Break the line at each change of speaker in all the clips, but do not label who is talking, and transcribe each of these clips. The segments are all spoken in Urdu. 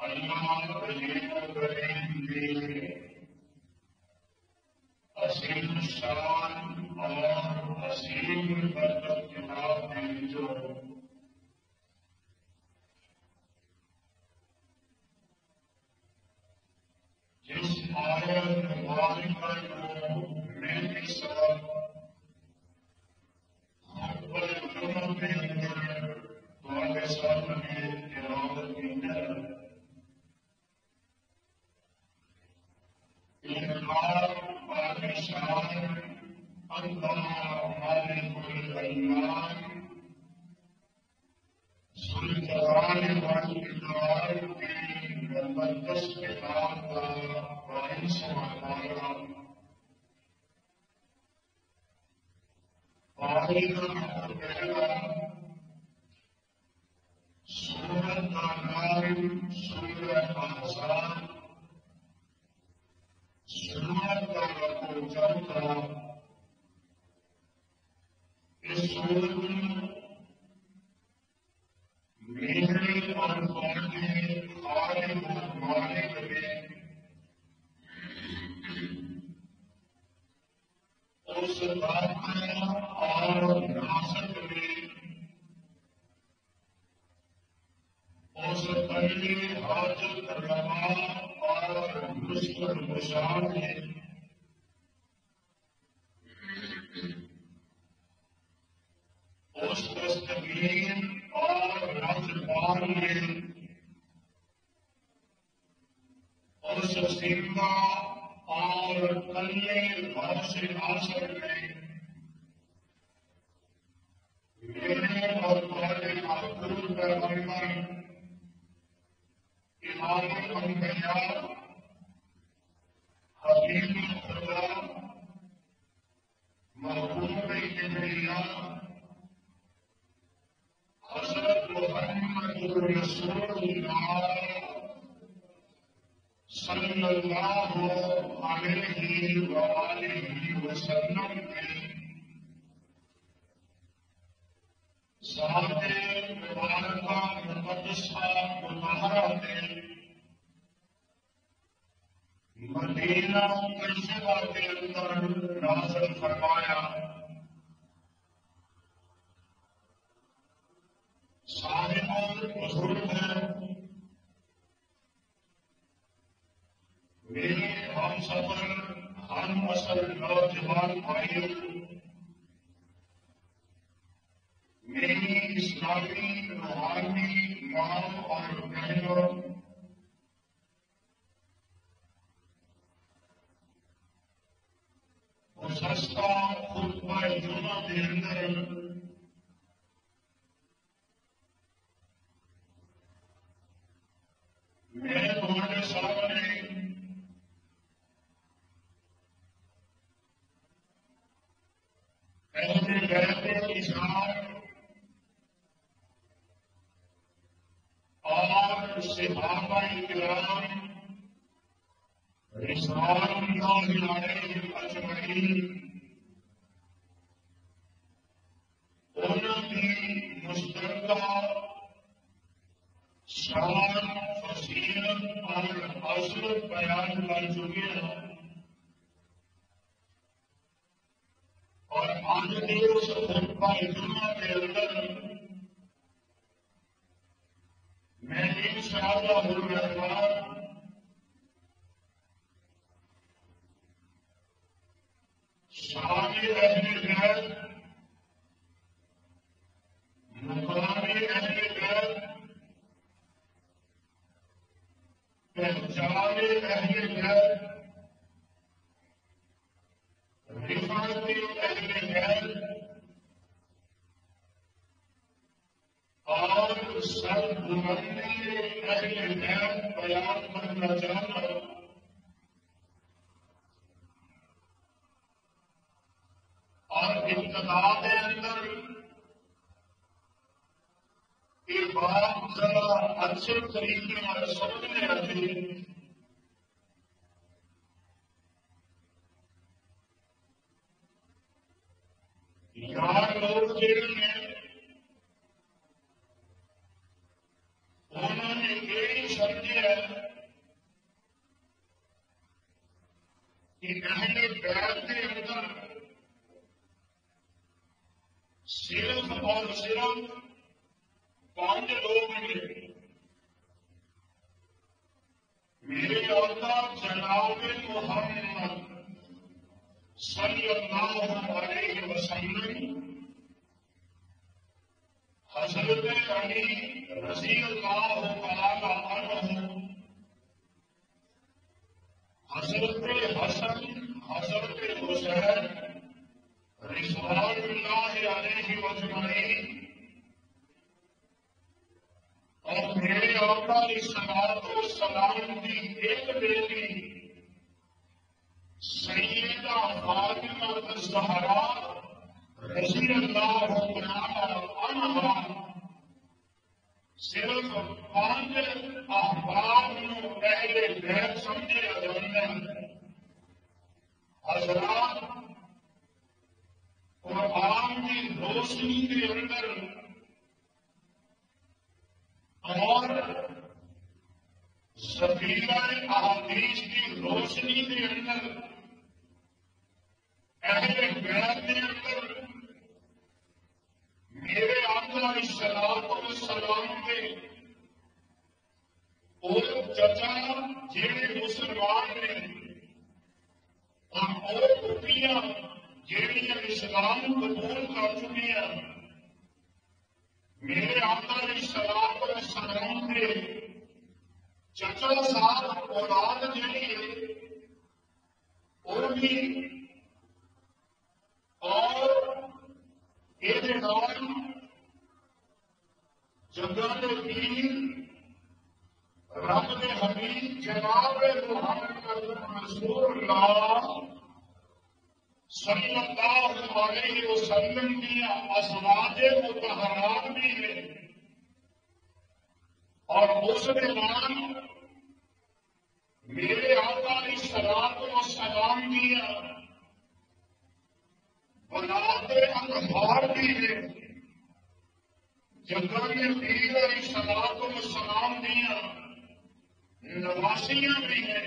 اللہ کریں گے عظیم شان اور عظیم برکت کتاب میں جو جس آیت مبارکہ کو میں کے ساتھ خطبہ جمعہ کے اندر تمہارے سامنے تلاوت کی ہے پاکستان اللہ مالک الایمان ذوالجلال والاکرام کی مقدس کتاب کا 22واں پارہ اور پہلا سورۃ کا نام سورۃ احزاب سورت کا رقم چوتھا اس سورت میرے اور تمہارے خالق و مالک نے اس واقعہ اور ناسک میں اس پہلے حاجت روا اور مشکل مشاعر ہے اس تستقیم اور رجبان میں اس سیما اور کلے غوث آصر میں میرے اور تمہارے محبوب پیغمبر امام الانبیاء حبیب خدا محبوب کبریاء حضرت محمد رسول اللہ صلی اللہ علیہ وآلہ وسلم کے ذات مبارکہ مقدسہ مطہرہ میں مدینہ طیبہ کے اندر نازل فرمایا صاحب بزرگ ہے میرے ہم سفر ہم اصل نوجوان بھائی میری اسلامی روحانی ماں اور بہنوں گزشتہ خطبہ جمعہ کے اندر میں تمہارے سامنے اہل بیت اسلام اور صحابہ کرام رضوان اللہ علیہم اجمعین انہوں کی مشترکہ شان فضیلت اور عظمت بیان کر چکے ہیں اور آج کے اس خطبہ جمعہ کے اندر میں انشاءاللہ الرحمن شان اہل بیت مقام اہل بیت پہچان اہل بیت رفعت اہل بیت اور سربلندی اہل بیت بیان کرنا چاہتا ہوں اور ابتدا کے اندر یہ بات ذرا اچھے طریقے سے سمجھنے آتی یہاں لوگ جیل میں انہوں نے یہی شرط یہ ہے کہ اہل بیت کے اندر صرف اور صرف 5 لوگ ہیں. میرے آقا جناب محمد صلی اللہ علیہ وسلم، حضرت علی رضی اللہ تعالی عنہ، حضرت حسن، حضرت حسین رضوان اللہ علیہ اجمعین، اور میرے آقا علیہ السلام کی ایک بیٹی سیدہ فاطمہ الزہرا رضی اللہ تعالی عنہا، صرف 5 احباب نو اہل بیت سمجھے جاندے ہیں. حضرات، قرآن کی روشنی کے اندر اور ذخیرہ احادیث کی روشنی کے اندر اہل بیت کے اندر میرے آقا علیہ السلام کے اور چچا جہے مسلمان نے اور پھوپھیاں جہاں اسلام قبول کر چکی ہیں، میرے آقا علیہ السلام کے چچا صاحب اولاد جہی ہے وہ بھی، اور یہ نام جگہ کے پیر رب کے حبیب جناب محمد رسول اللہ صلی اللہ علیہ وسلم کی ازواج مطہرات بھی ہے، اور اس کے نام میرے آقا علیہ السلام کی بنات انہار بھی ہے، جگہ میں پیر علیہ السلام دیا نواسیاں بھی ہیں،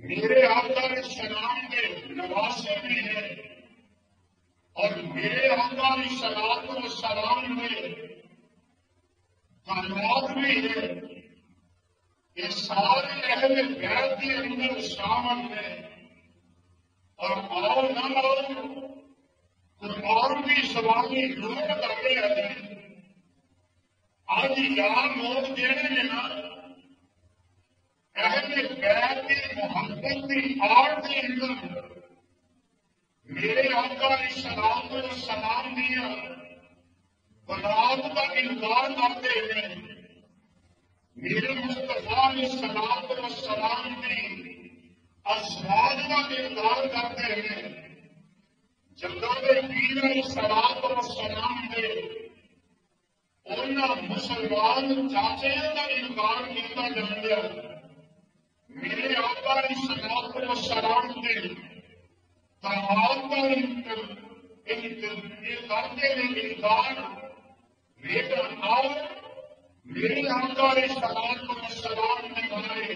میرے آقا علیہ السلام کے نواسے بھی ہیں، اور میرے آقا علیہ السلام کے تعلقات بھی ہے. یہ سارے اہل بیت کے اندر شامل ہیں. اور آؤ نہ آؤ قرآن کی زبانی لوگ کرتے رہتے ہیں. آج یہاں لوگ جہے نے نا اہل بیت کی محبت کی آڑ کے اندر میرے آقا علیہ السلام دیا بنات کا انکار کرتے ہیں، میرے مصطفیٰ علیہ السلام کی ازواج کا انکار کرتے ہیں، جگہ کے پیر علیہ السلام نے ان مسلمان چاچے کا انکار کیا جاتا ہے. میرے آقا علیہ السلام کے داماد کا کرتے ہیں انکار، لیکن آؤ میرے آقا علیہ السلام کے بارے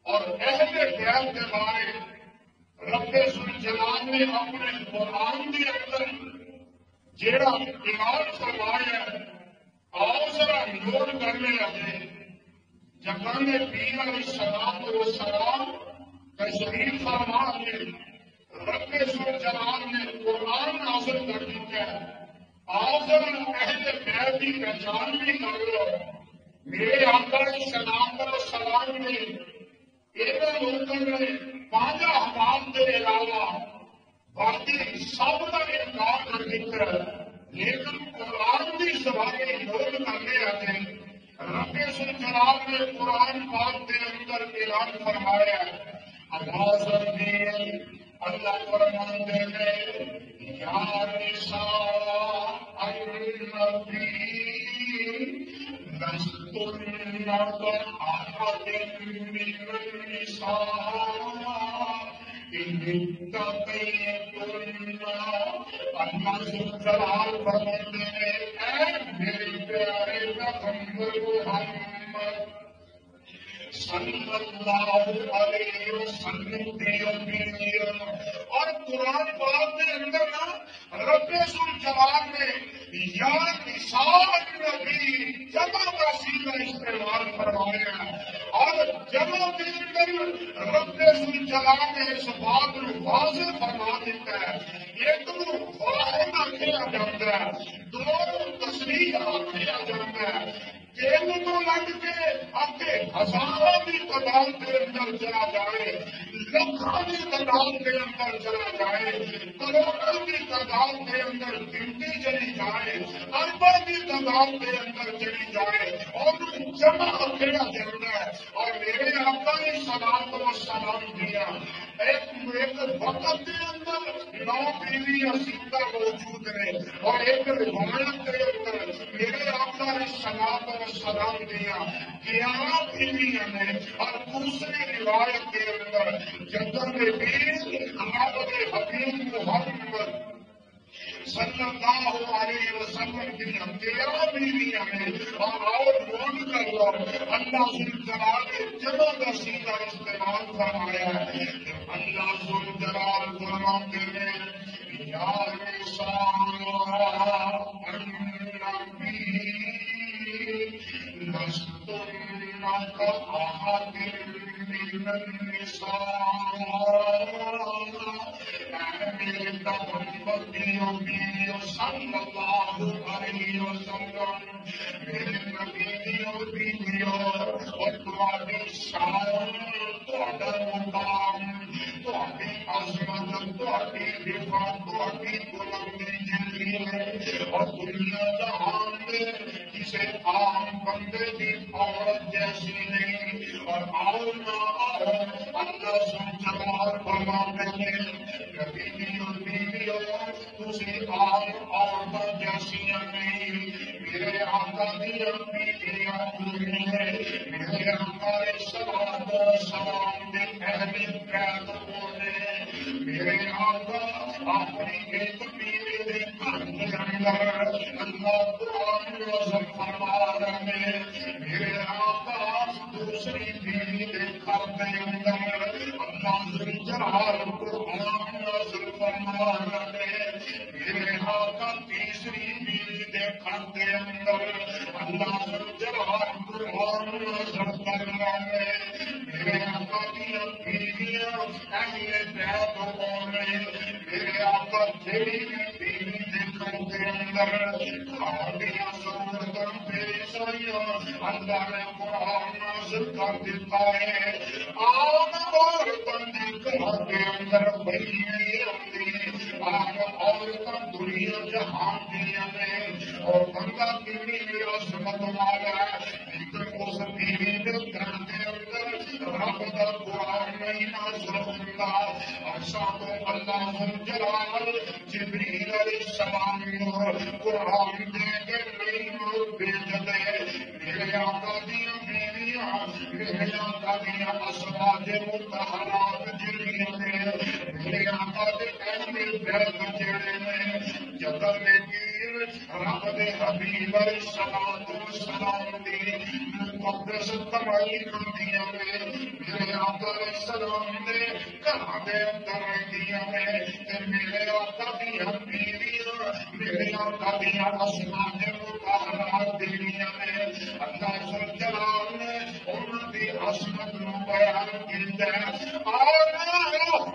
اور اہل بیت کے بارے رب ذوالجلال نے اپنے قرآن کے اندر جیڑا ایمان فرمایا ہے، آؤ ذرا نوٹ کر لیا جائے. جگہ میں پیر علیہ السلام تشریف فرما کے رب ذوالجلال نے قرآن نازل کر دیا ہے. آؤ ذرا اہل بیت کی پہچان بھی کر لو. میرے آقا علیہ السلام نے ایسا لوگوں نے 5 احباب کے علاوہ باقی سب کا انکار کر دیا ہے، لیکن قرآن کی زبانی لوگ کرنے آتے ہیں. رب ذوالجلال نے قرآن پاک کے اندر اعلان فرمایا ہے، اللہ فرماتے ہیں یا نساء النبی لستن كأحد من النساء إن اتقيتن. اللہ جلال فرماتے ہیں اے میرے پیارے پیغمبر محمد صلی اللہ علیہ وسلم کی امید اور قرآن پاک کے اندر نا رب ذوالجلال نے یا نساء النبی جمع کا صیغہ استعمال فرمایا اور جمع کے اندر رب ذوالجلال نے اس بات کو واضح فرما دیتا ہے ایک واحد آخیا جاتا ہے دو تصریح آخیا جاتا ہے تین تو لگ کے اپنے ہزاروں کی تعداد کے اندر چلا جائے لاکھوں کی تعداد کے اندر چلا جائے کروڑوں کی تعداد کے اندر گنتی چلی جائے اربوں کی تعداد کے اندر چلی جائے اور جمع کیا جاتا ہے اور میرے آقا نے سلام و سلام دیا ایک وقت کے اندر 9 بیویاں زندہ موجود ہیں اور ایک روایت کے اندر میرے آقا نے سلام و سلام دیا 11 بیویاں نے اور دوسری روایت کے اندر جنگل میں حبیب محمد صلی اللہ علیہ وسلم کی 13 بیویاں ہیں اور نوٹ کر لو اللہ ذوالجلال نے جمع کا صیغہ استعمال فرمایا ہے اللہ ذوالجلال فرماتے ہیں یا نساء النبی لستن کأحد من النساء میرے محمد صلی اللہ علیہ وسلم میرے نبی اور بیویوں اور تمہاری شان تہاڈا مقام تہاڈی عظمت تہاڈی رفعت تہاڈی بلندی جیڑی ہے اور دنیا جہان میں کسی عام بندے کی عورت جیسی نہیں اور آؤ نہ آؤ اللہ ذوالجلال فرماتے ہیں نبی اور بیویوں تسی عام عورتوں جیسی نہیں میرے آقا دیا بیویاں پوری ہیں میرے آقا صلوات و سلام دے اہل بیت ہونے میرے آقا اپنی ایک بیوی دے گھر کے اندر اللہ قرآن نازل فرما رہے ہیں میرے آقا دوسری بیوی دے گھر کے اندر اللہ ذوالجلال قرآن نازل فرما رہے ہیں میرے آقا تیسری بیوی دے گھر کے اندر اللہ ذوالجلال قرآن نازل فرما رہے ہیں میرے آقا کی بیویاں اہل بیت ہونے میرے آقا تیری بیوی دے گھر کے اندر تھوڑیاں ضرورتاں پیش آئیاں اللہ نے قرآن نازل کر دیتا ہے عام عورتاں دے گھر کے اندر بھئی نہیں ہوتی عام عورتاں دنیا جہان دیا نے اور بندہ بیوی میں عظمت والا ہے لیکن اس بیوی کے گھر کے اندر رب کا قرآن نہیں نازل ہوتا ایسا تو اللہ ذوالجلال جبریل علیہ السلام کو قرآن دے کے نہیں بھیجتے میرے آقا دیا بیویاں میرے آقا دیا ازواج مطہرات جڑیاں نے میرے آقا دے اہل بیت جڑے نے جدل میں رب دے حبیب علیہ الصلوۃ والسلام دی مقدس کمائی کردیاں نے میرے آقا علیہ السلام دے گھر دے اندر رہندیاں نے تے میرے آقا دی بیویاں میرے آقا دی ازواج مطہرات بیویاں نے اللہ ذوالجلال نے انہاں دی عظمت نو بیان کیتا ہے اور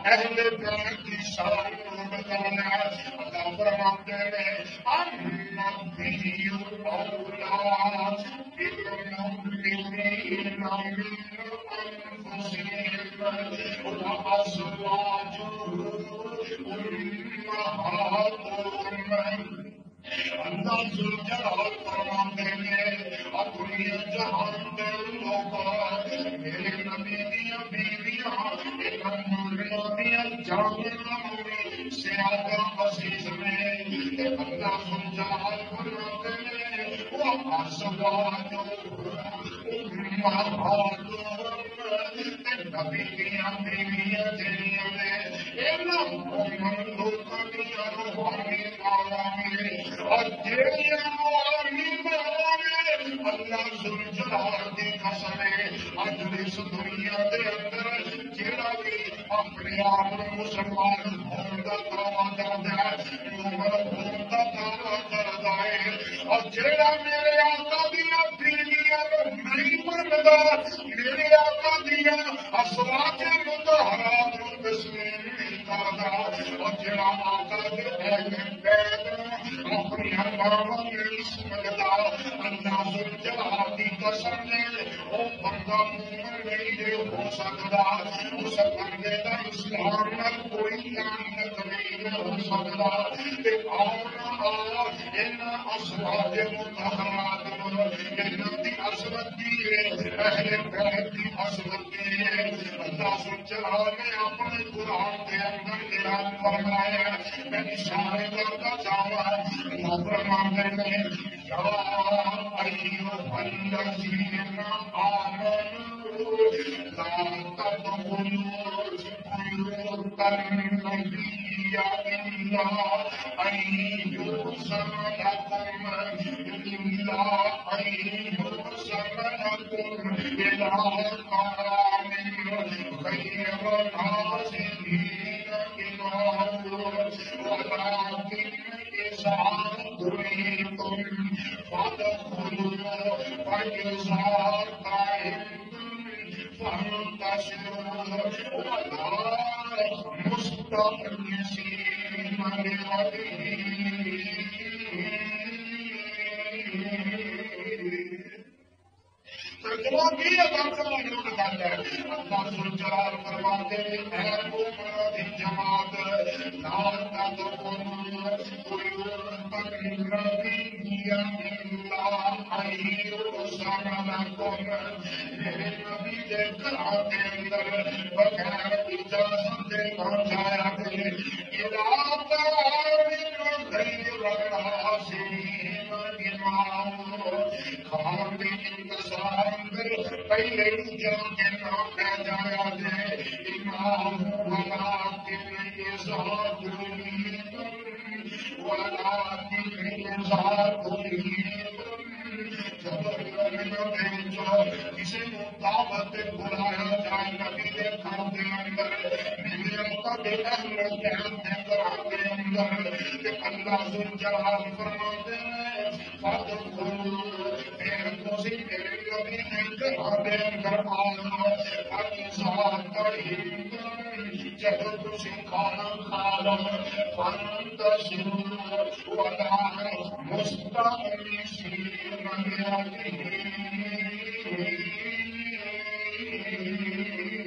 اہل بیت کی شان نو بتانا اللہ فرماتے ہیں النبی اولا بالمؤمنین من انفسهم وازواجه امہاتهم اللہ ذوالجلال فرماتے ہیں اپنی جہان دے لوگوں میرے نبی دیا بیویاں انہاں دیا جاناں میں زیادہ عزیز نے اللہ ذوالجلال فرماتے ہیں وازواجه امہاتهم نبی دیا بیویاں جڑیاں نے انہاں مومن لوکاں دیا روحانی ماواں اور جڑیاں روحانی ماواں اللہ ذوالجلال دی قسم ہے اج اس دنیا دے اندر جیڑا بھی اپنے آپ مسلمان ہون دا دعویٰ کردا ہے مومن ہون دا دعویٰ کردا ہے اور جیڑا میرے آقا دیاں بیویاں نہیں مندا میرے آقا دیاں ازواج مطہرات نو تسلیم نہیں کردا اور جیڑا آقا دے اہل بیت اپنی ماواں نہیں سمجھدا اللہ ذوالجلال دی قسم ہے او بندہ مومن نہیں ہو سکدا اس بندے دا اسلام نال کوئی تعلق نہیں ہو سکدا تے آنا ان ازواج مطہرات انہاں دی عظمت کی ہے اہل بیت دی عظمت کی ہے اللہ ذوالجلال نے اپنے قرآن کے اندر اعلان فرمایا میں اشارے کرتا جاواں اللہ فرماتے ہیں یا ایھا الذین آمنوا لا تدخلوا بیوتا النبی الا ان یؤذن لکم إلى طعام غير ناظرين إناه ولكن إذا دعيتم فادخلوا فإذا طعمتم فانتشروا ولا مستأنسين لحديث ترجمہ کی اللہ ذوالجلال فرماتے ہیں اے مومنوں کی جماعت لا تدخلوا بیوتا النبی الا ان یؤذن لکم میرے نبی کے گھر کے اندر بغیر اجازت کے نہ جایا کرے الا طعام غیر ناظرین کھان کے انتظار پہلے جا کے نام پہ جایا دے امام ولکن اذا دعیتم ولکن اذا دعیتم جب بھیجو کسی کو دعوت بلایا جائے نبی کے گھر کے اندر میرے آقا کے اہل بیت کے گھر کے اندر کہ اللہ ذوالجلال فرماتے ہیں فادخلوا پھر تسی میرے نبی کے گھر کے اندر آنا فإذا طعمتم جب تسی کھانا کھا لو فانتشروا ولا مستأنسین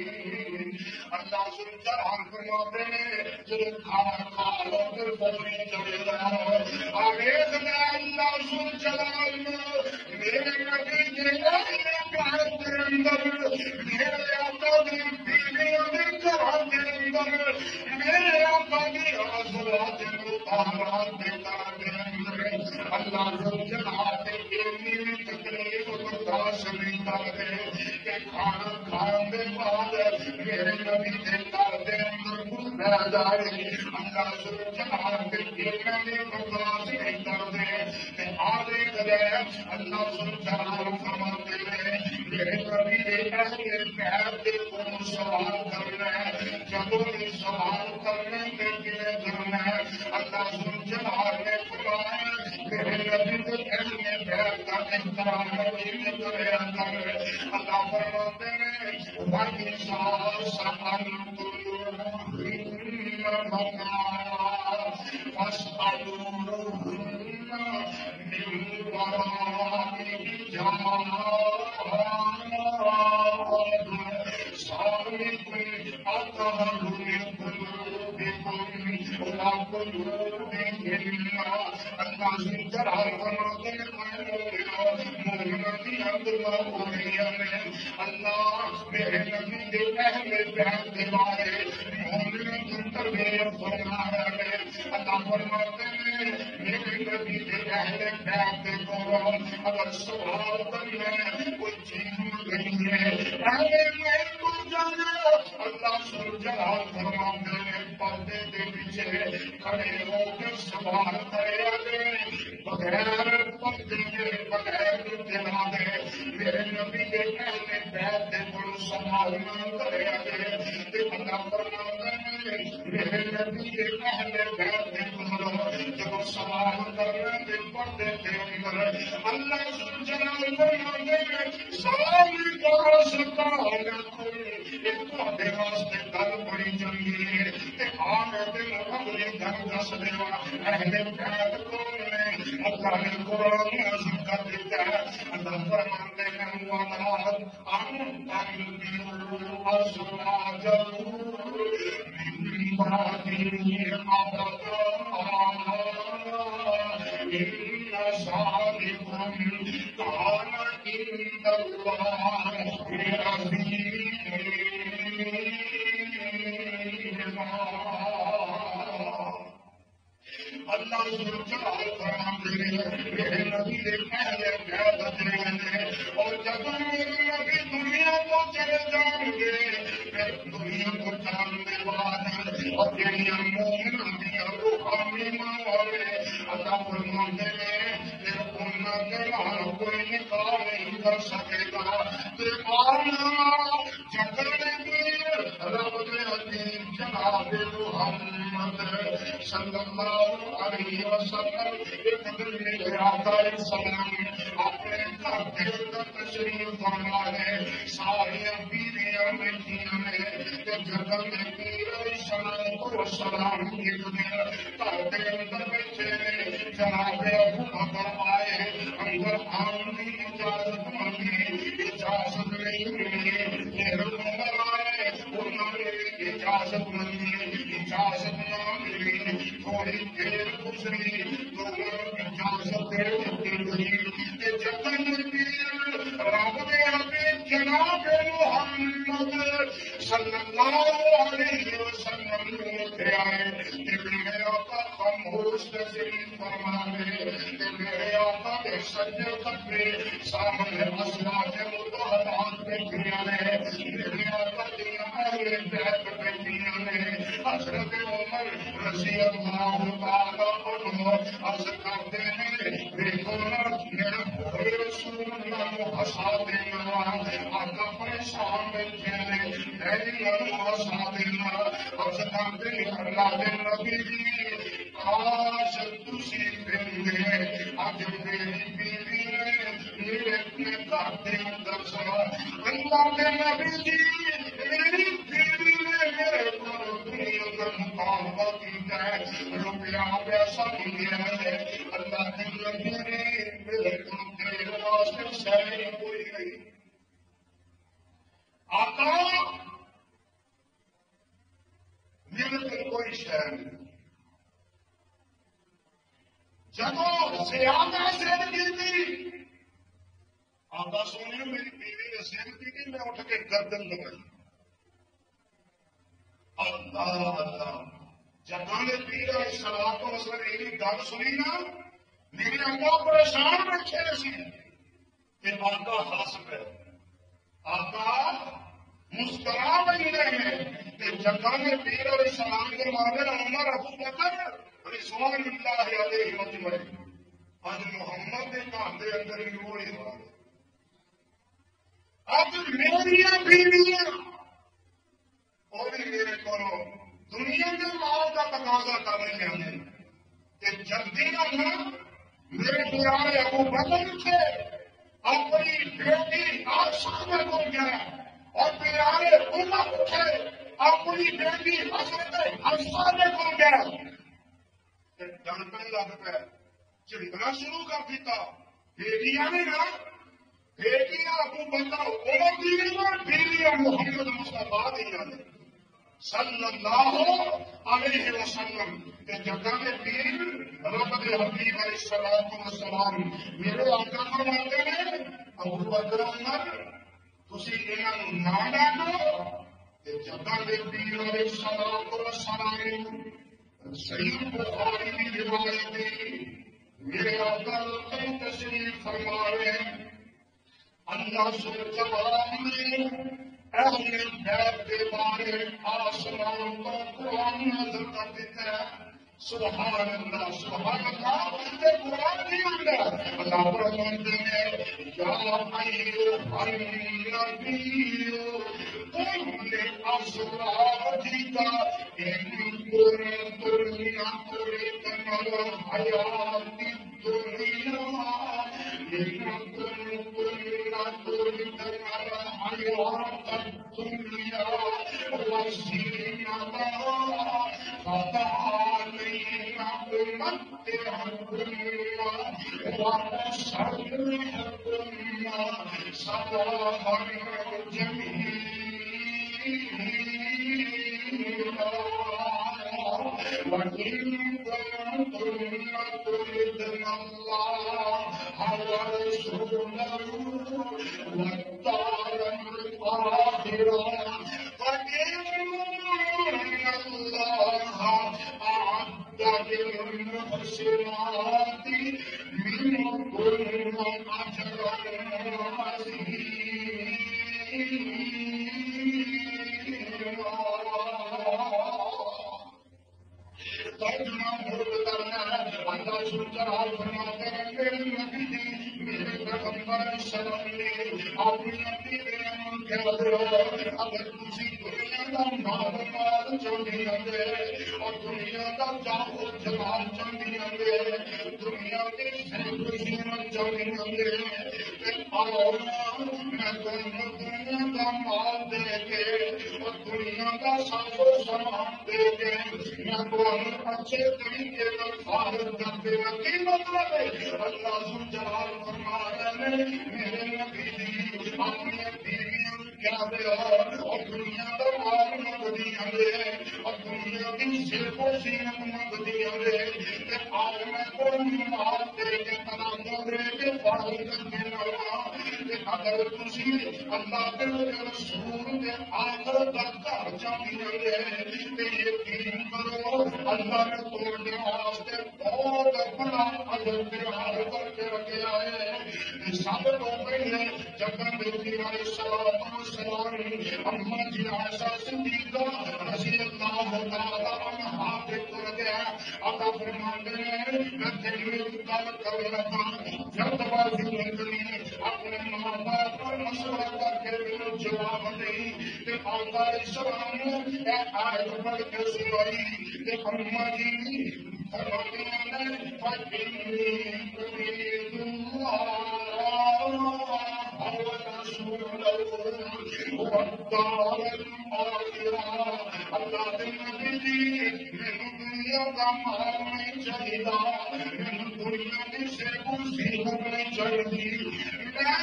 اللہ ذوالجلال فرماتے ہیں جب کھانا کھا لو پھر فوری چلے جاؤ آویز میں اللہ ذوالجلال میرے نبی کے اہل کے اندر میرے آقا کی بیویوں کے گھر کے اندر میرے آقا کی ازواج مطہرات کے گھر کے اندر اللہ ذوالجلال کے اتنی تکلیف برداشت نہیں کرتے کہ کھانا کھانے کے بعد میرے نبی کے گھر کے اندر کچھ رہ جائے اللہ ذوالجلال کے اتنی برداشت نہیں کرتے کہ آگے گئے اللہ ذوالجلال فرماتے ہیں میرے نبی کے اہل بیت کو سوال کرنا ہے جب بھی سوال کرنے کے لیے کرنا ہے اللہ ذوالجلال نے فرمایا میرے نبی کے اہل بیت کا احترام نہیں کرے اندر اللہ فرماتے ہیں وَإِذَا سَأَلْتُمُوهُنَّ مَتَاعًا فَاسْأَلُوهُنَّ مِنْ وَرَاءِ ذَلِكَ أَطْهَرُ لِقُلُوبِكُمْ وَقُلُوبِهِنَّ اللہ ذوالجلال فرماتے ہیں مومنوں کی عبداللہ ہو رہی ہے اللہ میرے نبی کے اہل بیت کے بارے مومنوں کی تربیت فرمایا ہے اللہ فرماتے ہیں میرے نبی کے اہل بیت کے قرآن اگر سوال کرنا ہے کوئی چیز نہیں ہے اہل بیت کو جانا اللہ ذوالجلال فرماتے ہیں پردے کے پیچھے کھڑے ہو کے سوال کرے بغیر پردے کے بغیر دلا دے میرے نبی کے اہل بیت دے بڑو سوال کرے تے اللہ فرماتا ہے میرے نبی کے اہل بیت دے بڑو جب سوال کرنے دے پردے تے اللہ جلال فرماتے ہیں سوال کرو سکال کوئی تواڈے واسطے گل بڑی چنگی ہے تے آن دے اگلے گل دس دیوا اہل بیت کون نے اللہ نے قرآن نازل کر دیتا ہے اللہ فرماتے ہیں وَلَا أَن تَنْكِحُوا أَزْوَاجَهُ مِن بَعْدِهِ أَبَدًا إِنَّ ذَلِكُمْ كَانَ عِندَ اللَّهِ عَظِيمًا اللہ جلال فرماتے ہیں میرے نبی نے پہلے بیعت دیے ہیں اور جب میرے نبی دنیا کو چلے جائیں گے پھر دنیا کو جاننے والے اور جڑیاں مومن دیاں روحانی ماں والے اللہ فرماتے ہیں پھر انہاں کے نال کوئی نکاح نہیں کر سکے گا تے آنا جھگڑے میں رب دے حبیب جناب محمد صلی اللہ علیہ وسلم ایک دن میرے آقا السلام اپنے گھر کے اندر تشریف فرما ہے ساری بیویاں بیٹھیاں ہیں کہ جب میں پیر السلام کو سلام ایک دن گھر کے اندر بیٹھے ہیں جناب ابو بکر آئے اندر آنے کی اجازت مانگی اجازت نہیں ملی پھر عمر آئے انہوں نے اجازت مانگی اجازت نہ ملی تھوڑی دیر گزری دونوں اجازت دے دیتی گئی جب رب دے حبیب جناب محمد صلی اللہ علیہ وسلم اٹھے آئے کہ میرے آقا خاموش تشریف فرما دے کہ میرے آقا کے سجدے خطبے سامنے ازواج مطہرات بیٹھیاں نے میرے آقا کی اہل بیت بیٹھیاں نے حضرت عمر رضی اللہ تعالیٰ عنہ عرض کرتے ہیں دیکھو نا میرا رسول اللہ کو ہنسا دینا آقا پریشان بیٹھے نے میں ہنسا دینا عرض کرتے ہیں اللہ کے نبی جی کاش تسی دے اج میری بیوی نے میرے اپنے گھر کے اندر سنا اللہ کے نبی جی میری بیوی نے میرے کو دنیا کا مطالبہ کیا ہے روپیہ پیسہ ملیا ہے اللہ کے نبی نے میرے کو تیرے واسطے شہری کوئی نہیں آقا میرے کو کوئی شہر نہیں جب زیادہ زندگی تھی آقا سونے میری بیوی نے زندگی کی میں اٹھ کے گردن لگائی اللہ اللہ جگانے پیر علیہ السلام کو مثلا میری گل سنی نا میری آقا پریشان بیٹھے سی کہ آقا ہنس پہ آقا مسکرا بن رہے ہیں کہ جگانے پیر علیہ السلام کے ماننے عمر ابو بکر رضوان اللہ علیہ مجمعین آج محمد کے گھر کے اندر ہی وہی حال اب میری بیویاں اور بھی میرے کو دنیا کے مال کا تقاضا کر رہے ہیں کہ جلدی آنا میرے پیارے ابو بکر تھے اپنی بیٹی آسان کو گیا اور پیارے عمر تھے اپنی بیٹی حضرت حفصہ کو گیا ڈنپن لگ پہ چڑکنا شروع کر دیتا بیٹیاں نے نا بیٹیاں ابو بکر عمر دی نے بیویاں محمد مصطفیٰ دیا نے صلی اللہ علیہ وسلم کے جگہ کے پیر رب دے حبیب علیہ الصلوۃ والسلام میرے آقا فرماتے ہیں ابو بکر عمر تسی انہاں نہ ڈانٹو کہ جگہ کے پیر علیہ الصلوۃ والسلام صحیح بخاری کی روایت میرے آقا تشریف فرما رہے ہیں اللہ سے جواب میں اہل بیت کے بارے آسمان کو قرآن نازل کر دیتا ہے سبحان اللہ سبحان اللہ قرآن کے اندر اللہ فرماتے ہیں یا ایھا النبی قل لأزواجک ان کنتن تردن الحیاۃ الدنیا ان کنتن تردن الحیاۃ الدنیا وزینتہا فتعالین أمتعكن وأسرحكن سراحا جميلا وإن كنتن تردن الله ورسوله والدار الآخرة فإن الله أعد للمحسنات منكن أجرا عظيما اللہ سبحانہ فرماتے ہیں میرے نبی جی میرے پیغمبر سلام نے اپنی نبی کے اگر تسی دنیا کا مال چاہتے ہیں اور دنیا کا جاہو جلال چاہتے ہیں دنیا کے خوشیاں چاہتے ہیں آؤ میں تمہیں دنیا کا مال دے کے اور دنیا کا ساز و سامان دے کے میں تمہیں اچھے طریقے کا فارغ کر دے گا کی مطلب ہے اللہ جلال فرما رہے ہیں میرے نبی جی اپنی بیویوں کیا دے اور دنیا کا مال مت دیا دے اور دنیا کی صرف و زینت مت دیا دے کہ آؤ میں کوئی مال دے کے تنازع دے کے فارغ کر دینا کہ اگر تسی اللہ کے رسول کے آخر تک گھر جاتی رہے کہ یقین کرو اللہ نے توڑنے واسطے بہت بڑا اجر تیار کر کے رکھے آئے سب لوگ نے جب نبی علیہ السلام اما جی عائشہ صدیقہ رضی اللہ تعالی عنہا کے کر گیا اللہ فرماتے ہیں میں تیرے گل کر رہا جب بازی نکلی اپنے ماں باپ پر مشورہ کر کے میرے جواب دی کہ آقا علیہ السلام نے آیت پڑھ کے سنائی کہ اما جی فرماتے ہیں فَإِنِّي أُرِيدُ اللَّهَ وَرَسُولَهُ وَالدَّارَ الْآخِرَةَ اللہ کے نبی جی مینوں دنیا کا مال نہیں چاہیے مینوں دنیا کی صرف زینت نہیں چاہیے میں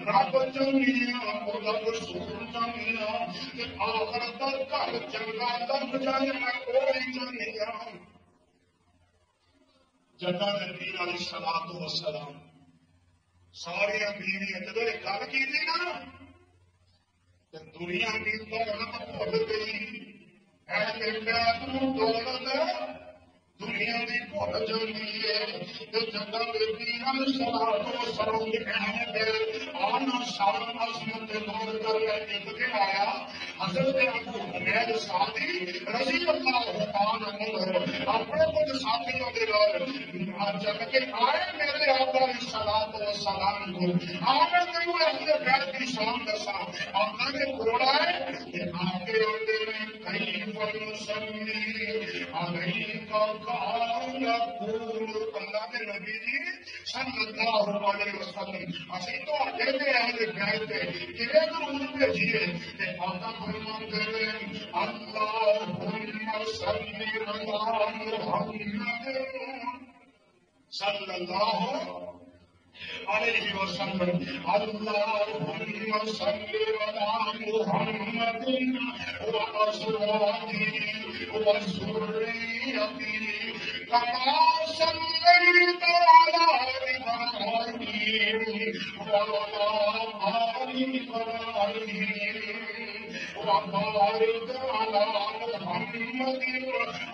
رب چاہیے خدا رسول چاہیے کہ آخرت کا گھر چنگا لگ جائے میں وہی چاہیے جدا نبی علیہ الصلوۃ والسلام ساری بیویاں جب گل کی تھی نا تو دنیا کی دولت بھول گئی ایسے دولت دنیا کی بھول جاتی ہے تو جدا نبی علیہ الصلوۃ والسلام کی اہمیت آنا شان عظمت دور کر کے آیا حضرت ابو حمید سعدی رضی اللہ تعالی عنہ اپنے کچھ ساتھیوں کے جب کہ آئے میرے آقا علیہ الصلوۃ والسلام کو آنے کیوں اہل بیت کی شان دسا آقا نے بولا ہے کہ آپ کے آتے میں کیف نصلی علیک کان یقول اللہ کے نبی جی صلی اللہ علیہ وسلم اسی تو آگے دے اہل بیت دے کہ درود بھیجیے کہ آقا فرماتے ہیں اللہم صلی علی محمد صلی اللہ علیہ وسلم اللہم صلی علی محمد وازواجہ وذریتہ کما صلیت علی ابراہیم وعلی آل ابراہیم وبارك على محمد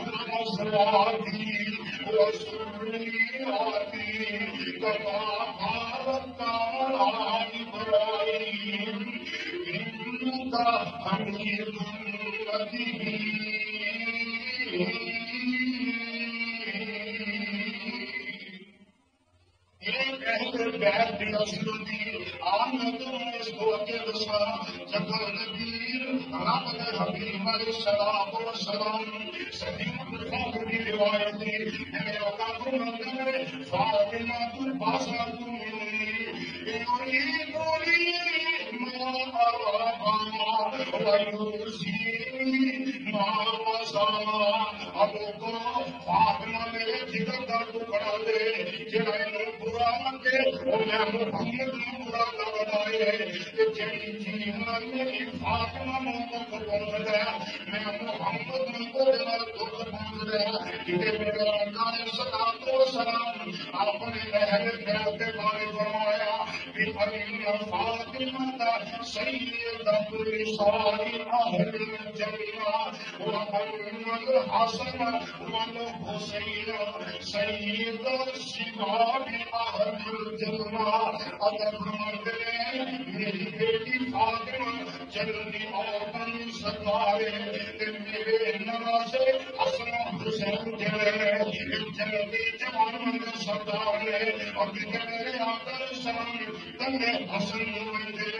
وأزواجه وذريته كما باركت على إبراهيم إنك حميد مجيد میں تمہیں اس کو کے دسا جب نبیر رب دے حبیب علیہ السلام صحیح بخاری کی روایت ہے میرے آقا فرماتے ہیں فاطمہ الباسط يريدني ما أراها ويرزيني ما وصاها ابو کو فاطمہ میرے جگر کا ٹکڑا دے جڑا انہوں برا لگے اور میں محمد نے برا نہ بنائے کہ جڑی چیز میری فاطمہ میں دکھ پہنچ گیا میں محمد نے کو دل دکھ پہنچ گیا کہ میرے آقا علیہ الصلوۃ والسلام اپنے اہل بیت کے بارے فرمایا کہ ان فاطمہ سیدۃ نساء اہل الجنہ وان الحسن والحسین سید شباب اہل الجنہ اگر فرماتے ہیں میری بیٹی فاطمہ جنتی عورتوں سردار ہے میرے نواسے حسن حسین جڑے جنتی جوانوں کے سردار ہے اور میرے آقا السلام تنے حسن مندے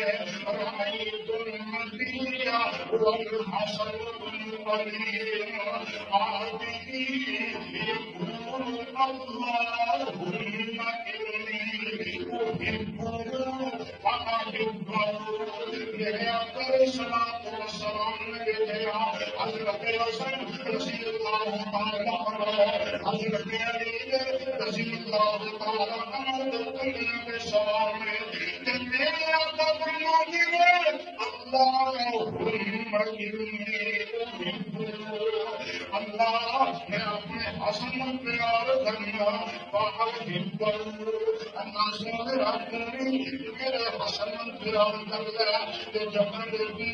رائیت المدینہ والحسن والعلی آدھی یقول اللہم انی احبہ فاحبہ میرے آقا الصلوۃ والسلام نے کہا حضرت حسن رضی اللہ تعالی عنہ حضرت علی رضی اللہ تعالی عنہ دنیا کے سامنے کہ میرے آقا فرماتے ہیں اللہم انی احبہ اللہ میں اپنے حسن پیار کرنا فاحبہ اللہ سے میرے حسن پیار کر لیا کہ جب نبی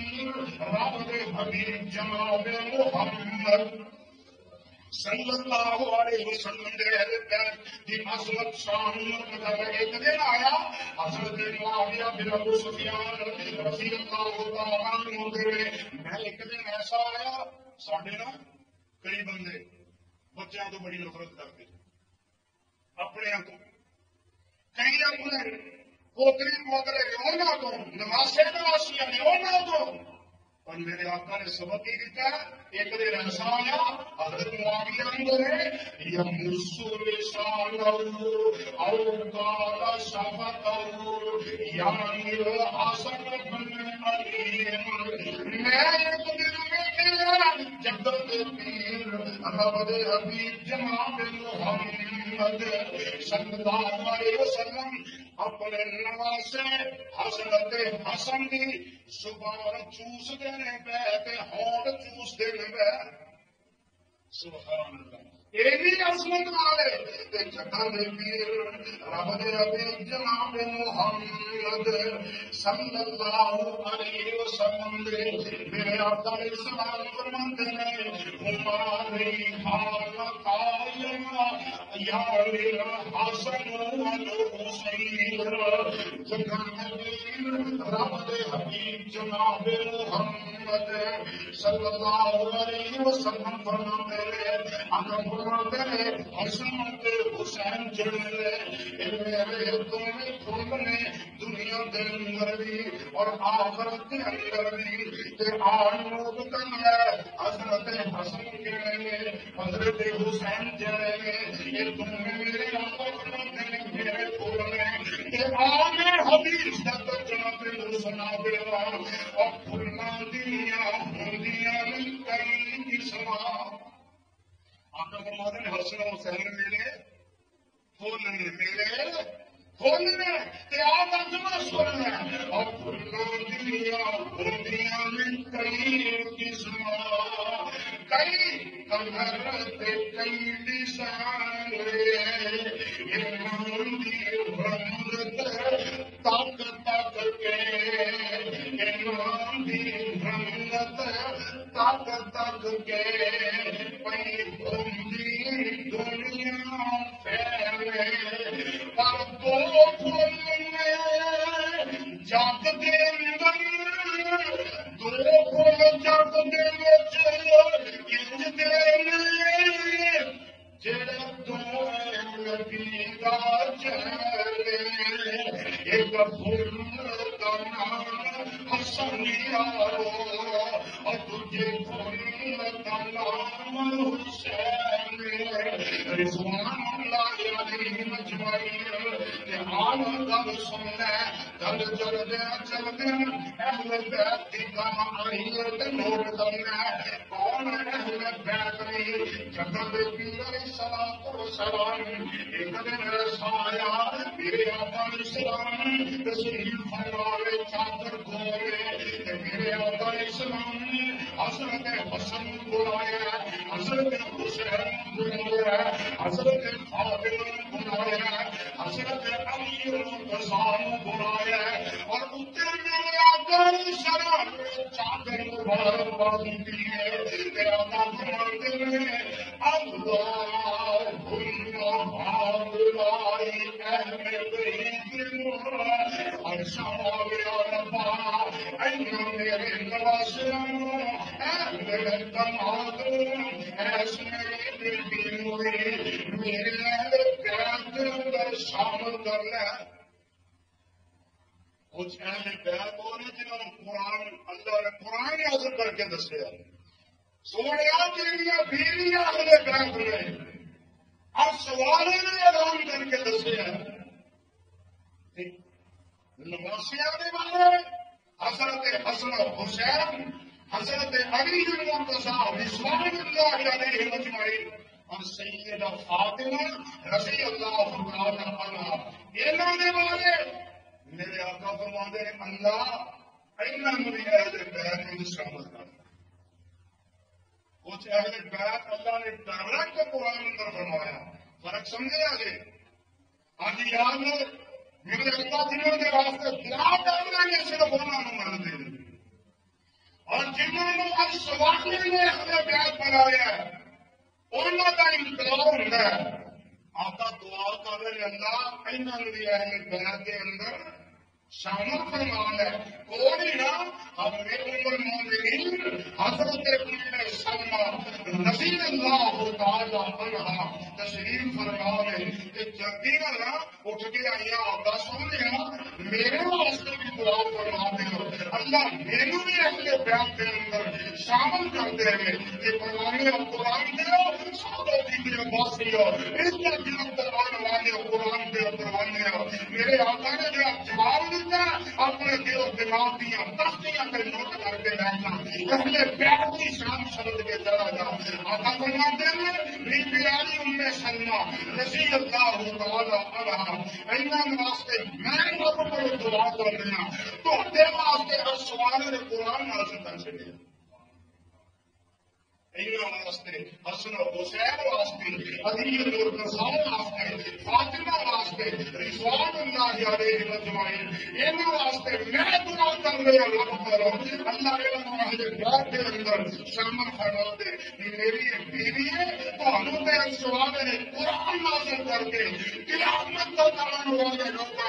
رب کے حبیب جناب محمد صلی اللہ علیہ وسلم دے اہل بیت دی عظمت شان مقدر ایک دن آیا حضرت معاویہ بن ابو سفیان رضی اللہ تعالیٰ عنہ دے میں ایک دن ایسا آیا ساڈے نا کئی بندے بچوں تو بڑی نفرت کرتے اپنے کو کئی اپنے پوتری پوترے نے تو نواسے نواسیاں نے تو اور میرے آقا نے سبق ہی دیتا ایک دن ایسا آیا حضرت معاویہ نے یمس لسانہ او قال شفتہ یعنی الحسن بن علی میں ایک دن جب پیر رب دے حبیب جناب محمد صلی اللہ علیہ وسلم اپنے نواسے حضرت حسن دی زبان چوس دینے پہ ہونٹ چوس دینے پہ سبحان اللہ ایوی عظمت والے جگہ دے پیر رب دے حبیب جناب محمد صلی اللہ علیہ وسلم دے میرے آقا علیہ السلام فرماتے ہیں ہماری حال قائم یا الحسن والحسین جگہ دے پیر رب دے حبیب جناب محمد صلی اللہ علیہ وسلم فرماتے ہیں حسن کے حسین جڑے میرے دونوں خون نے دنیا کے اندر بھی اور آخرت کے اندر بھی آنوب کرنا حضرت حسن جڑے حضرت حسین جڑے یہ دونوں میرے آقا فرماتے ہیں میرے خون نے کہ آنے حدیث تک جناب سنا دے اور پھلنا دنیا ہندیاں کئی قسمہ آقا فرماتے ہیں حسن حسین میرے پھول نے تے آپ ترجمہ سننا اور پھولنا دنیا میں کئی قسم کئی کمر تے کئی ڈیزائن ایمان دی رنگت تک تک کے ایمان دی رنگت تک تک کے پئی دنیا پھیلے پر دو پھول جگ دے اندر دو پھول جگ دے انج دے جڑے دو نبی دا چہرے ایک پھول سنیارو اور تجھے کون کا نام حسین رضوان اللہ علیہ مجمعین آن گل سن لے گل چلدے اہل بیت کی گل آئی تے نوٹ کرنا کون اہل بیت نہیں جناب پیر علیہ الصلوۃ والسلام ایک دن ایسا آیا میرے آقا علیہ السلام تشریف فرمائے چادر کھولے میرے آقا علیہ السلام نے حضرت حسن بلایا حضرت حسین بلایا حضرت فاطمہ بلایا حضرت علی رضوان بلایا اور اتنے میرے آقا علیہ السلام نے چادر مبارک باندھی دی ہے میرے آقا فرماتے ہیں اللہم ہؤلاء اہل بیت ارشاد یا ربا ان میرے نواسوں اہل دماد ایسے میرے بیوی میرے اہل بیت اندر شامل کر لے کچھ اہل بیت ہو رہے جنہوں نے قرآن اللہ نے قرآن نازل کر کے دسیا سوڑیا تیریاں بیویاں اہل بیت میں اب سوال نے اعلان کر کے دسیا نواسیاں نے والے حضرت حسن حسین حضرت علی المرتضیٰ رضوان اللہ علیہ مجمعین اور سیدہ فاطمہ رضی اللہ تعالی عنہا انہوں نے والے میرے آقا فرماتے ہیں اللہ انہوں نے اہل بیت میں شامل کر کچھ اہل بیت اللہ نے ڈائریکٹ قرآن اندر فرمایا فرق سمجھے آگے آج یاد ہو میرے اللہ جنہوں کے واسطے دعا کرنا ہے صرف انہوں نے مان دے اور جنہوں نے اب سواقی نے اہل بیت بنایا ہے انہوں کا انقلاب ہوتا ہے آقا دعا کر رہے اللہ انہوں نے اہل بیت کے اندر شامل فرمان ہے کوئی نہ ہمیں ام المومنین حضرت ام سلمہ رضی اللہ تعالی عنہا تشریف فرمانے کہ یقینا نہ اٹھ کے آیا آقا سنیا میرے واسطے بھی دعا فرما دو اللہ مینوں بھی اہل بیت کے اندر شامل کر دے کہ فرمانے قرآن دو سادہ کی عباسی ہو اس کا دل قرآن والے قرآن دے قرآن میرے آقا نے جواب اپنے دل و دماغ دیا تختیاں پہ نوٹ کر کے بیٹھا اہل بیت کی شان سمجھ کے چلا جا آقا فرماتے ہیں بی بی علی ام سلمہ رضی اللہ تعالی عنہا انہاں واسطے میں رب کو دعا کر رہا تو دے واسطے ہر سوال نے قرآن نازل کر چھڑیا واسطے حسن حسین واسطے علی المرتضیٰ واسطے فاطمہ واسطے رضوان اللہ علیہ مجمعین انہاں واسطے میں دعا کر رہا رب کرو اللہ علم اہل بیت کے اندر شامل فرما دے میری بیوی ہے تانوں تے سوال نے قرآن نازل کر کے قیامت تک آنے والے لوگوں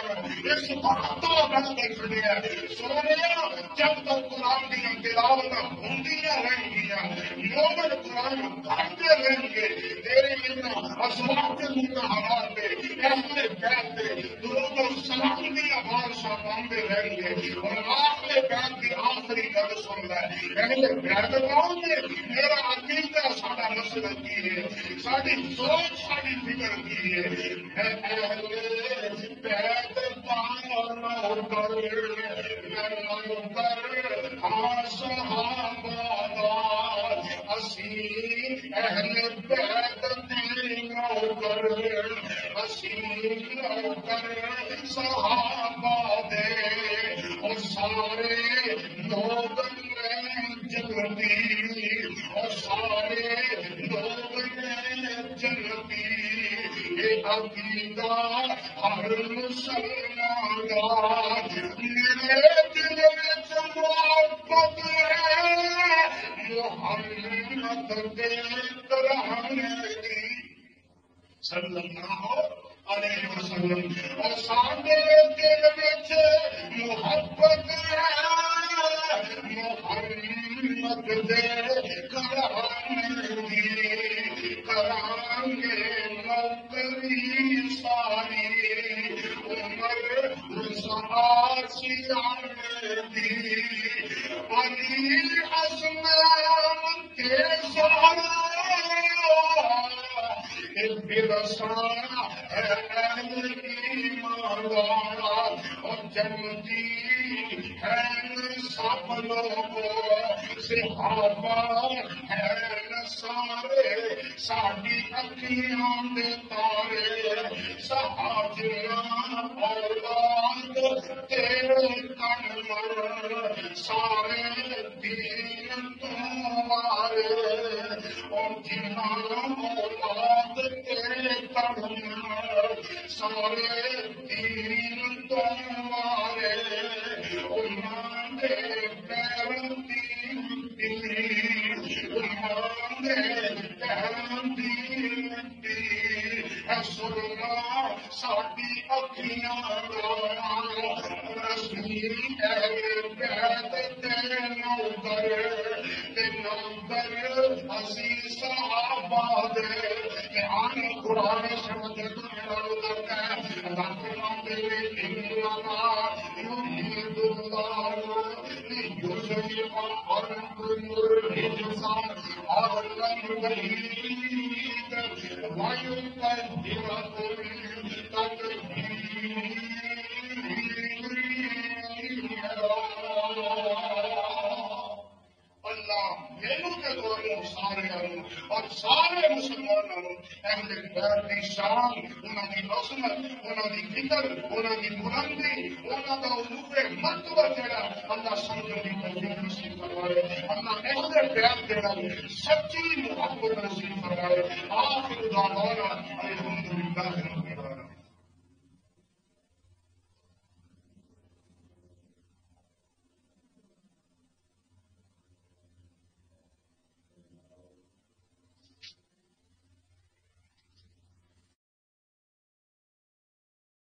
اس بات تو بن کے کھڑے ہیں سونیا جب تک قرآن کی تلاوت ہوندیاں رہیں گیاں قرآن پڑھتے رہیں گے تیرے لینا ازواج کے لینا حوال دے اہل بیت دے درود و سلام کی آواز باندھے رہیں گے اور آخر بیت کی آخری گل سن لے اہل بیت کون ہے میرا عقیدہ ساڈا مسلک کی ہے ساری سوچ ساری فکر کی ہے اہل بیت پاؤ کر صحابہ اہل بیت نوکر نوکر صحابہ دے اور سارے لوگ جنتی اور سارے لوگ جنتی یہ عقیدہ ہر مسلمان میرے دل میں محبت ہے محمد دیکھ رہنے کی صلی اللہ علیہ وسلم اور سارے دل میں محبت ہے محمد دیکھ رہنے کی کریں گے نوکری ساری عمر ساری دی علی عظمان کے سہارا برسانا ہے اہل ایمان والا اور جنتی ہے سب لوگوں صحابہ ہے سارے ساڈی اکھیاں دے تارے صحابیاں اولاد تیرے کن سارے دین تو وارے اور جنہاں اولاد تیرے کن سارے دین تو وارے انہاں دے پیروں دی مٹی انہاں دے پیروں دی مٹی ہے سرما ساڈی اکھیاں دا رسمی اہل بیت تے نوکر اسی صحابہ دے قرآن قرآن سمجھ کرتا ہے اللہ فرماتے ہیں انما یرید اللہ لیذہب عنکم الرجس اہل البیت ویطہرکم تطہیرا اللہ مینوں تے تانوں سارے اور سارے مسلمانوں اہل بیت دی شان انہاں دی عظمت انہاں دی فکر انہاں دی بلندی انہاں دا علو مرتبہ جڑا اللہ سمجھنے دی توفیق نصیب فرمائے اللہ اہل بیت دے نال سچی محبت نصیب فرمائے آخر دعوانا الحمدللہ رب